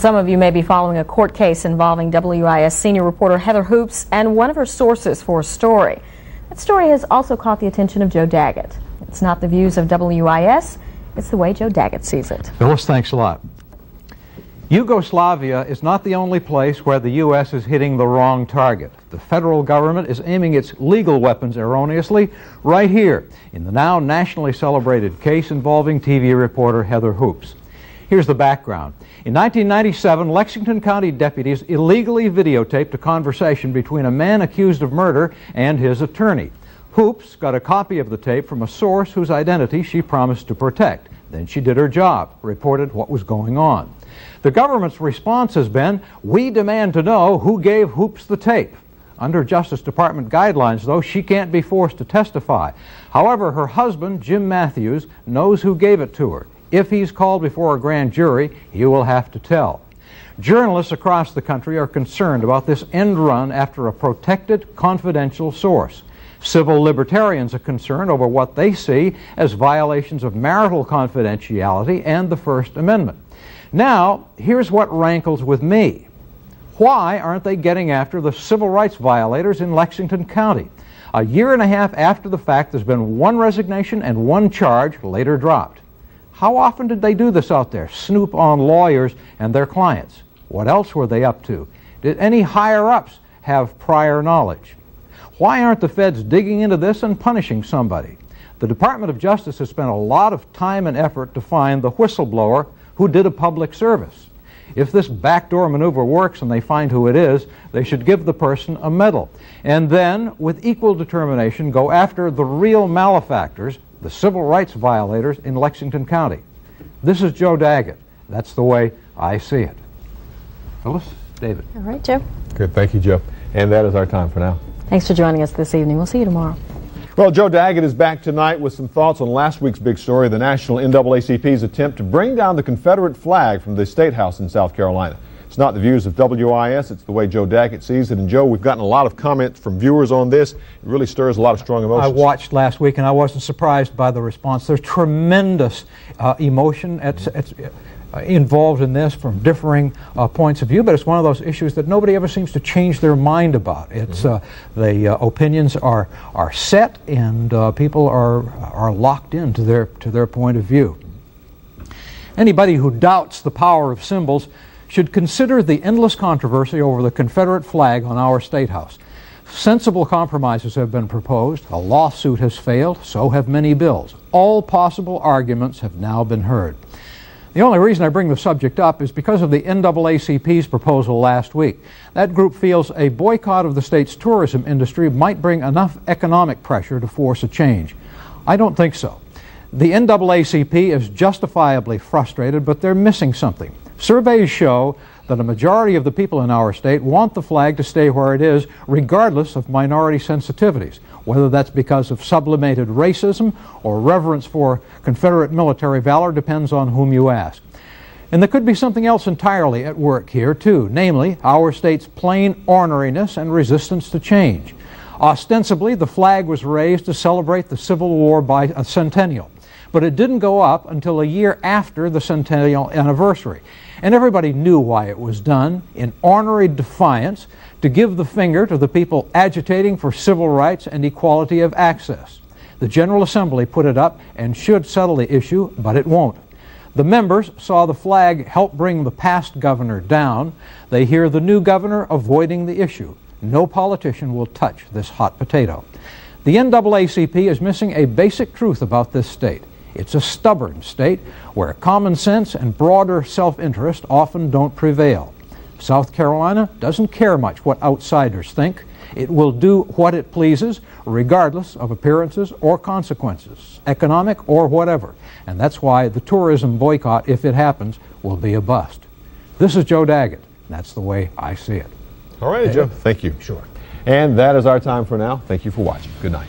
Some of you may be following a court case involving WIS senior reporter Heather Hoops and one of her sources for a story. That story has also caught the attention of Joe Daggett. It's not the views of WIS, it's the way Joe Daggett sees it. Phyllis, thanks a lot. Yugoslavia is not the only place where the U.S. is hitting the wrong target. The federal government is aiming its legal weapons erroneously right here in the now nationally celebrated case involving TV reporter Heather Hoops. Here's the background. In 1997, Lexington County deputies illegally videotaped a conversation between a man accused of murder and his attorney. Hoops got a copy of the tape from a source whose identity she promised to protect. Then she did her job, reported what was going on. The government's response has been, "We demand to know who gave Hoops the tape." Under Justice Department guidelines, though, she can't be forced to testify. However, her husband, Jim Matthews, knows who gave it to her. If he's called before a grand jury, he will have to tell. Journalists across the country are concerned about this end run after a protected, confidential source. Civil libertarians are concerned over what they see as violations of marital confidentiality and the First Amendment. Now, here's what rankles with me. Why aren't they getting after the civil rights violators in Lexington County? A year and a half after the fact, there's been one resignation and one charge later dropped. How often did they do this out there? Snoop on lawyers and their clients. What else were they up to? Did any higher-ups have prior knowledge? Why aren't the feds digging into this and punishing somebody? The Department of Justice has spent a lot of time and effort to find the whistleblower who did a public service. If this backdoor maneuver works and they find who it is, they should give the person a medal. And then, with equal determination, go after the real malefactors, the civil rights violators in Lexington County. This is Joe Daggett. That's the way I see it. Phyllis, David. All right, Joe. Good, thank you, Joe. And that is our time for now. Thanks for joining us this evening. We'll see you tomorrow. Well, Joe Daggett is back tonight with some thoughts on last week's big story, the National NAACP's attempt to bring down the Confederate flag from the State House in South Carolina. It's not the views of WIS, it's the way Joe Daggett sees it. And Joe, we've gotten a lot of comments from viewers on this. It really stirs a lot of strong emotions. I watched last week and I wasn't surprised by the response. There's tremendous emotion involved in this from differing points of view, but it's one of those issues that nobody ever seems to change their mind about. It's the opinions are set and people are locked into their point of view. Anybody who doubts the power of symbols should consider the endless controversy over the Confederate flag on our State House. Sensible compromises have been proposed, a lawsuit has failed, so have many bills. All possible arguments have now been heard. The only reason I bring the subject up is because of the NAACP's proposal last week. That group feels a boycott of the state's tourism industry might bring enough economic pressure to force a change. I don't think so. The NAACP is justifiably frustrated, but they're missing something. Surveys show that a majority of the people in our state want the flag to stay where it is, regardless of minority sensitivities, whether that's because of sublimated racism or reverence for Confederate military valor depends on whom you ask. And there could be something else entirely at work here, too, namely our state's plain orneriness and resistance to change. Ostensibly, the flag was raised to celebrate the Civil War bicentennial, but it didn't go up until a year after the centennial anniversary. And everybody knew why it was done, in ornery defiance, to give the finger to the people agitating for civil rights and equality of access. The General Assembly put it up and should settle the issue, but it won't. The members saw the flag help bring the past governor down. They hear the new governor avoiding the issue. No politician will touch this hot potato. The NAACP is missing a basic truth about this state. It's a stubborn state where common sense and broader self-interest often don't prevail. South Carolina doesn't care much what outsiders think. It will do what it pleases, regardless of appearances or consequences, economic or whatever. And that's why the tourism boycott, if it happens, will be a bust. This is Joe Daggett. That's the way I see it. All right, Joe. Thank you. Sure. And that is our time for now. Thank you for watching. Good night.